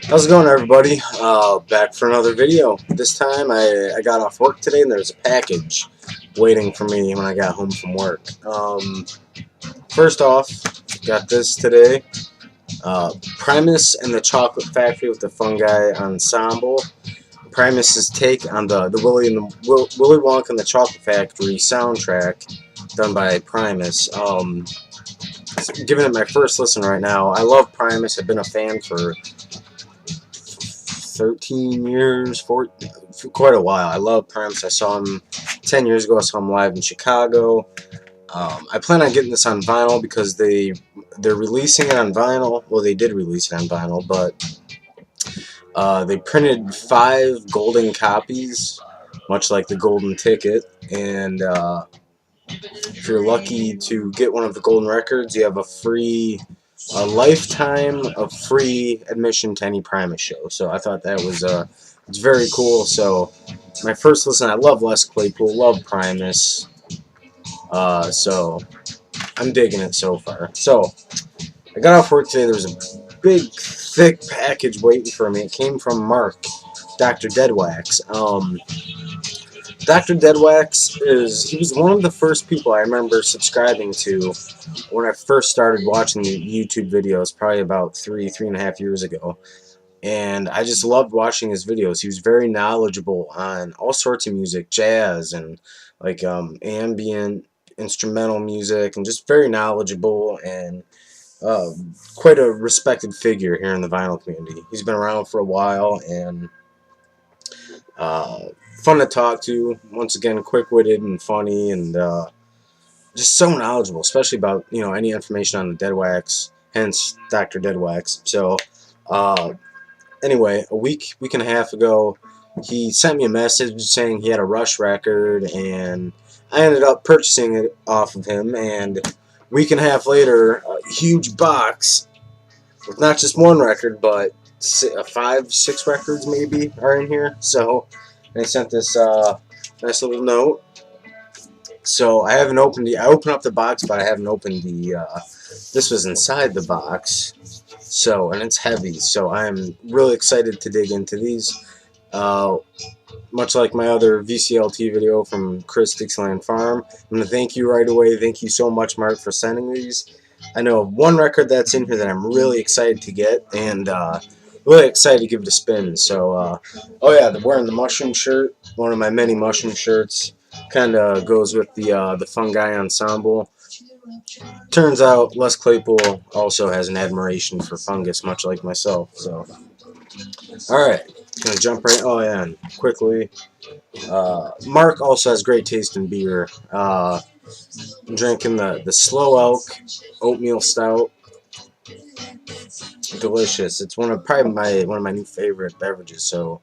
How's it going, everybody? Back for another video. This time I got off work today and there's a package waiting for me when I got home from work. First off, got this today. Primus and the Chocolate Factory with the Fungi Ensemble. Primus's take on the Willy Wonka and the Chocolate Factory soundtrack done by Primus. Giving it my first listen right now. I love Primus. I've been a fan for 13 years, for quite a while. I love Primus. I saw him 10 years ago. I saw him live in Chicago. I plan on getting this on vinyl because they're releasing it on vinyl. Well, they did release it on vinyl, but they printed 5 golden copies, much like the golden ticket. And if you're lucky to get one of the golden records, you have a lifetime of free admission to any Primus show. So I thought that was it's very cool. So my first listen, I love Les Claypool, love Primus. So I'm digging it so far. So I got off work today. There was a big, thick package waiting for me. It came from Mark, DoctorDeadwax. DoctorDeadwax he was one of the first people I remember subscribing to when I first started watching the YouTube videos, probably about 3.5 years ago. And I just loved watching his videos. He was very knowledgeable on all sorts of music, jazz and like ambient, instrumental music, and just very knowledgeable and quite a respected figure here in the vinyl community. He's been around for a while and fun to talk to. Once again, quick-witted and funny, and just so knowledgeable, especially about any information on the Deadwax, hence DoctorDeadwax. So anyway, a week and a half ago, he sent me a message saying he had a Rush record, and I ended up purchasing it off of him. And a week and a half later, a huge box with not just one record, but 5, 6 records maybe are in here. So they sent this nice little note. So I haven't opened I opened up the box, but I haven't opened this was inside the box. So, and it's heavy. So I'm really excited to dig into these. Much like my other VCLT video from Chris Dixieland Farm, I'm going to thank you right away. Thank you so much, Mark, for sending these. I know of one record that's in here that I'm really excited to get, and really excited to give it a spin. So, oh yeah, wearing the mushroom shirt, one of my many mushroom shirts, kind of goes with the Fungi Ensemble. Turns out Les Claypool also has an admiration for fungus, much like myself. So, all right, gonna jump right. Oh yeah, and quickly, Mark also has great taste in beer. I'm drinking the Slow Elk Oatmeal Stout. Delicious. It's one of my new favorite beverages. So,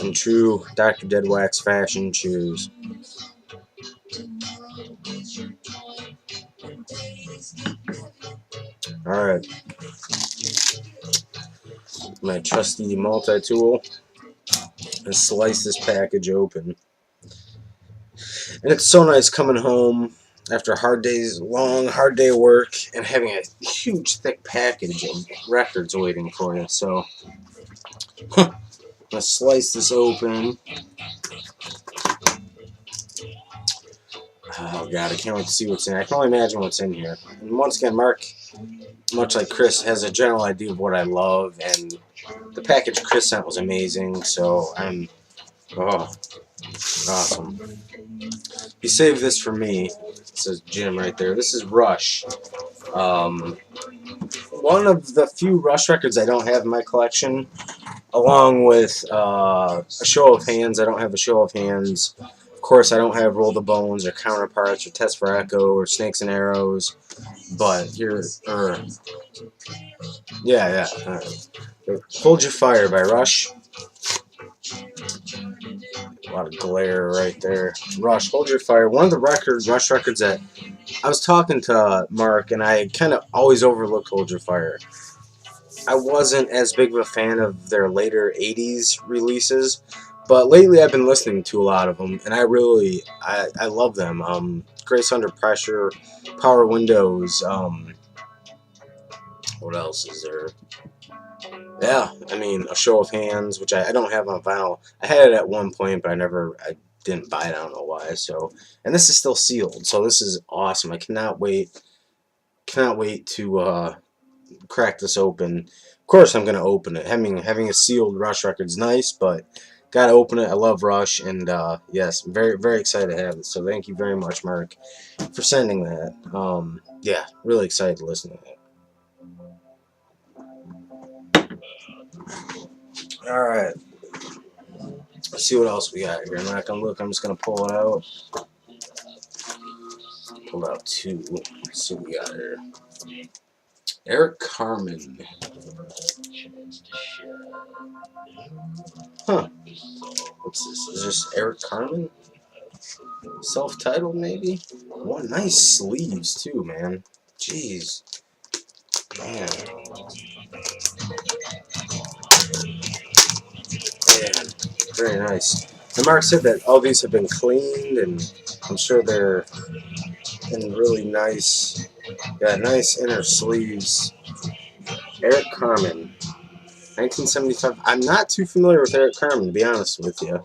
in true DoctorDeadwax fashion, cheers. All right, my trusty multi-tool, and slice this package open. And it's so nice coming home after a hard day of work and having a huge thick package of records waiting for you. So let's slice this open. Oh god, I can't wait to see what's in it. I can only imagine what's in here. And once again, Mark, much like Chris, has a general idea of what I love, and the package Chris sent was amazing. So I'm awesome. He saved this for me. It says Jim right there. This is Rush. One of the few Rush records I don't have in my collection, along with a Show of Hands. I don't have a Show of Hands. Of course, I don't have Roll the Bones or Counterparts or Test for Echo or Snakes and Arrows. But here, yeah. Hold Your Fire by Rush. A lot of glare right there. Rush, Hold Your Fire. One of the Rush records that I was talking to Mark, and I kind of always overlooked Hold Your Fire. I wasn't as big of a fan of their later 80s releases, but lately I've been listening to a lot of them, and I love them. Grace Under Pressure, Power Windows, What else is there? Yeah, I mean, A Show of Hands, which I don't have on vinyl. I had it at one point, but I didn't buy it. I don't know why. So, and this is still sealed, so this is awesome. I cannot wait to crack this open. Of course, I'm gonna open it. Having a sealed Rush record is nice, but gotta open it. I love Rush, and yes, I'm very, very excited to have it. So thank you very much, Mark, for sending that. Yeah, really excited to listen to that. All right, let's see what else we got here. I'm not gonna look. I'm just gonna pull it out. Pull out two. Let's see what we got here. Eric Carmen. Huh. What's this? Is this Eric Carmen? Self-titled, maybe? What nice sleeves, too, man. Jeez. Man. Man. Very nice. And Mark said that all these have been cleaned, and I'm sure they're in really nice, got nice inner sleeves. Eric Carmen. 1975. I'm not too familiar with Eric Carmen, to be honest with you.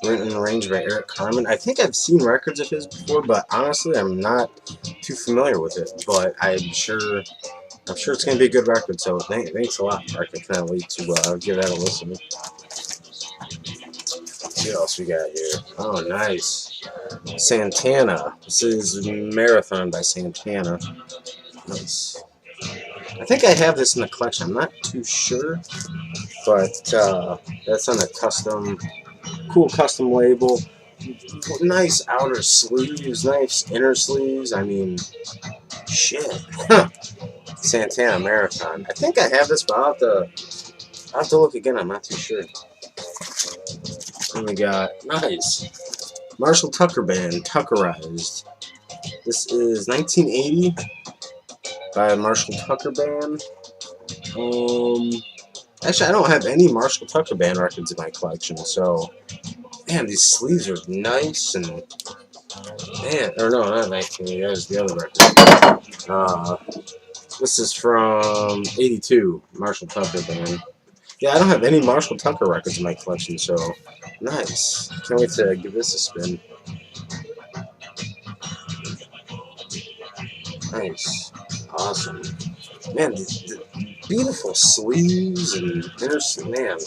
Written and arranged by Eric Carmen. I think I've seen records of his before, but honestly, I'm not too familiar with it. But I'm sure it's gonna be a good record. So thanks a lot, Mark. I can't wait to give that a listen. Let's see what else we got here. Oh, nice. Santana. This is Marathon by Santana. Nice. I think I have this in the collection. I'm not too sure, but that's on a cool custom label. Nice outer sleeves, nice inner sleeves. I mean, shit. Santana Marathon. I think I have this, but I'll have to look again. I'm not too sure. And we got nice Marshall Tucker Band, Tuckerized. This is 1980 by Marshall Tucker Band. Actually, I don't have any Marshall Tucker Band records in my collection, so man, these sleeves are nice and man, or no, not 1980. That was the other record. This is from '82, Marshall Tucker Band. Yeah, I don't have any Marshall Tucker records in my collection, so nice. Can't wait to give this a spin. Nice, awesome. Man, the beautiful sleeves and inner, man.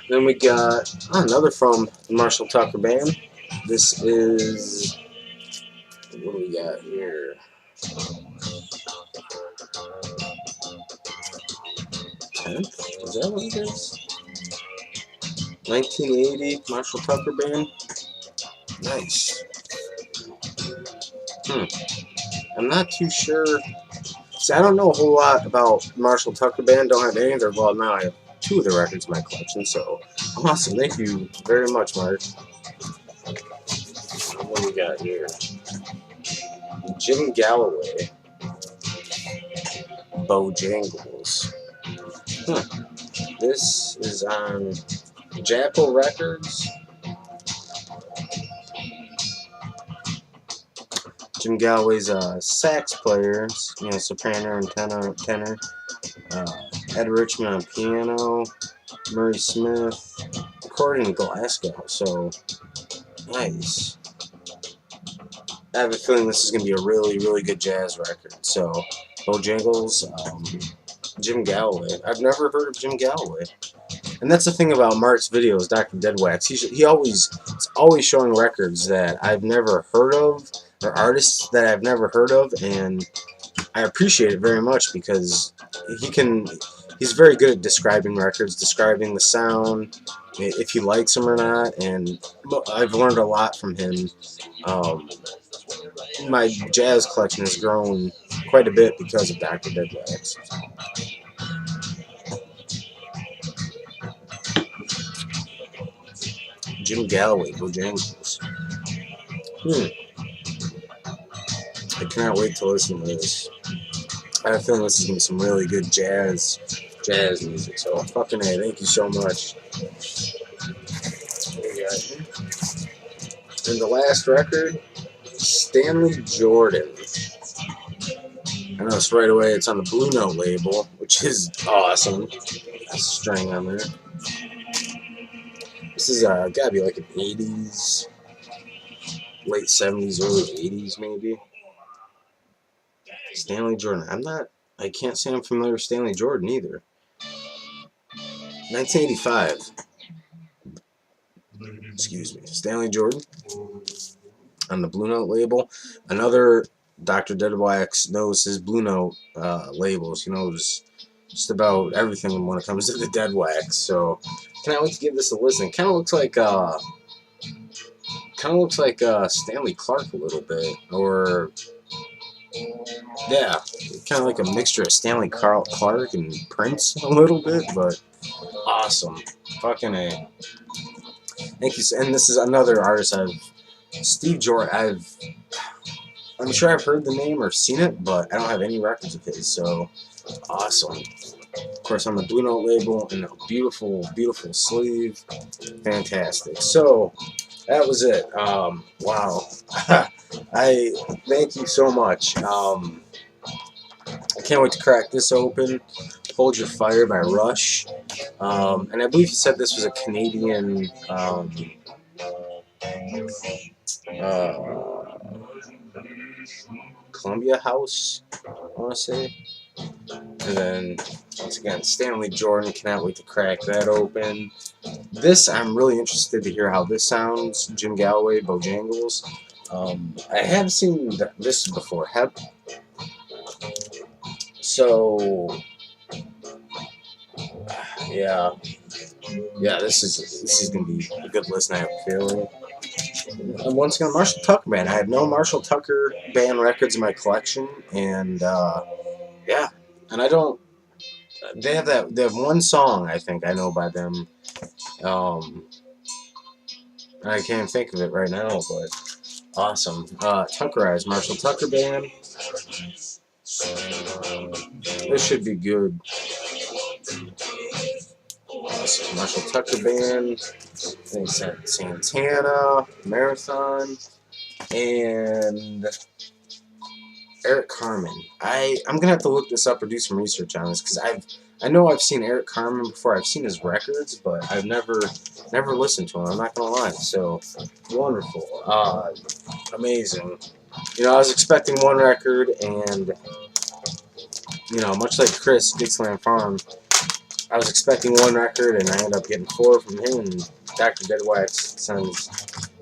Then we got another from the Marshall Tucker Band. This is, what do we got here? Is that what it is? 1980 Marshall Tucker Band. Nice. I'm not too sure. See, I don't know a whole lot about Marshall Tucker Band. Don't have any of their. Well, now I have two of the records in my collection. So awesome. Thank you very much, Mark. What do we got here? Jim Galloway. Bojangles. This is on Jackal Records. Jim Galloway's a sax player, soprano and tenor. Ed Richmond on piano. Murray Smith recording in Glasgow. So nice. I have a feeling this is going to be a really, really good jazz record. So Bojangles, Jim Galloway. I've never heard of Jim Galloway. And that's the thing about Mark's videos, DoctorDeadwax. He's always showing records that I've never heard of, or artists that I've never heard of, and I appreciate it very much because he's very good at describing records, describing the sound, if he likes them or not, and I've learned a lot from him. My jazz collection has grown quite a bit because of DoctorDeadwax. Jim Galloway, Bojangles. I cannot wait to listen to this. I have a feeling this is going to be some really good jazz music. So, fucking A, thank you so much. What do we got here? And the last record, Stanley Jordan. I noticed right away it's on the Blue Note label, which is awesome. A string on there. This is gotta be like an 80s, late 70s, early 80s maybe. Stanley Jordan. I can't say I'm familiar with Stanley Jordan either. 1985. Excuse me. Stanley Jordan on the Blue Note label. Another DoctorDeadwax knows his Blue Note labels. He knows just about everything when it comes to the Deadwax. So cannot wait to give this a listen. Kind of looks like Stanley Clark a little bit, or yeah, kind of like a mixture of Stanley Clark and Prince a little bit, but awesome. Fucking A. Thank you. And this is another artist Steve Jordan. I'm sure I've heard the name or seen it, but I don't have any records of his, so awesome. Of course, on the Blue Note label, and a beautiful, beautiful sleeve. Fantastic. So, that was it. Wow. I thank you so much. I can't wait to crack this open. Hold Your Fire by Rush. And I believe you said this was a Canadian Columbia House, I want to say. And then, once again, Stanley Jordan. Cannot wait to crack that open. This, I'm really interested to hear how this sounds. Jim Galloway, Bojangles. I have seen this before. So, yeah, this is gonna be a good listen. I have a feeling. And once again, Marshall Tucker Band. I have no Marshall Tucker Band records in my collection, and yeah, and I don't. They have one song I think I know by them. I can't think of it right now, but awesome. Tuckerized Marshall Tucker Band. This should be good. Awesome. Marshall Tucker Band. I think Santana, Marathon, and Eric Carmen. I'm gonna have to look this up or do some research on this, because I know I've seen Eric Carmen before. I've seen his records, but I've never listened to him. I'm not gonna lie. So wonderful, amazing. You know, I was expecting one record, and you know, much like Chris, Dixieland Farm, I was expecting one record, and I ended up getting 4 from him. And DoctorDeadwax sends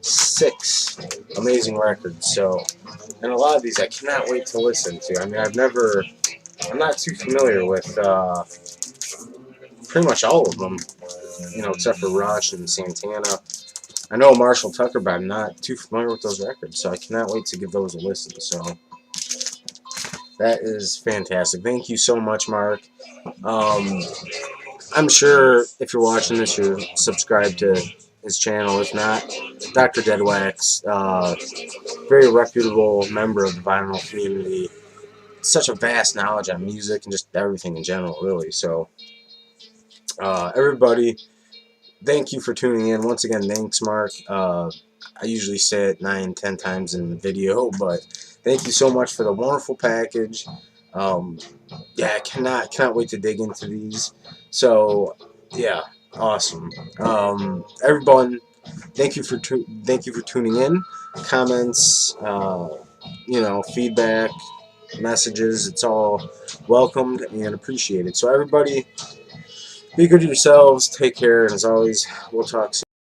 6 amazing records. So, and a lot of these I cannot wait to listen to. I mean, I'm not too familiar with pretty much all of them, you know, except for Rush and Santana. I know Marshall Tucker, but I'm not too familiar with those records, so I cannot wait to give those a listen. So, that is fantastic. Thank you so much, Mark. I'm sure if you're watching this, you're subscribed to his channel. If not, DoctorDeadwax, very reputable member of the vinyl community. Such a vast knowledge on music and just everything in general, really. So, everybody, thank you for tuning in. Once again, thanks, Mark. I usually say it 9-10 times in the video, but thank you so much for the wonderful package. Yeah, I cannot wait to dig into these. So, yeah, awesome. Everyone, thank you for tuning in. Comments, you know, feedback, messages, it's all welcomed and appreciated. So, everybody, be good to yourselves. Take care, and as always, we'll talk soon.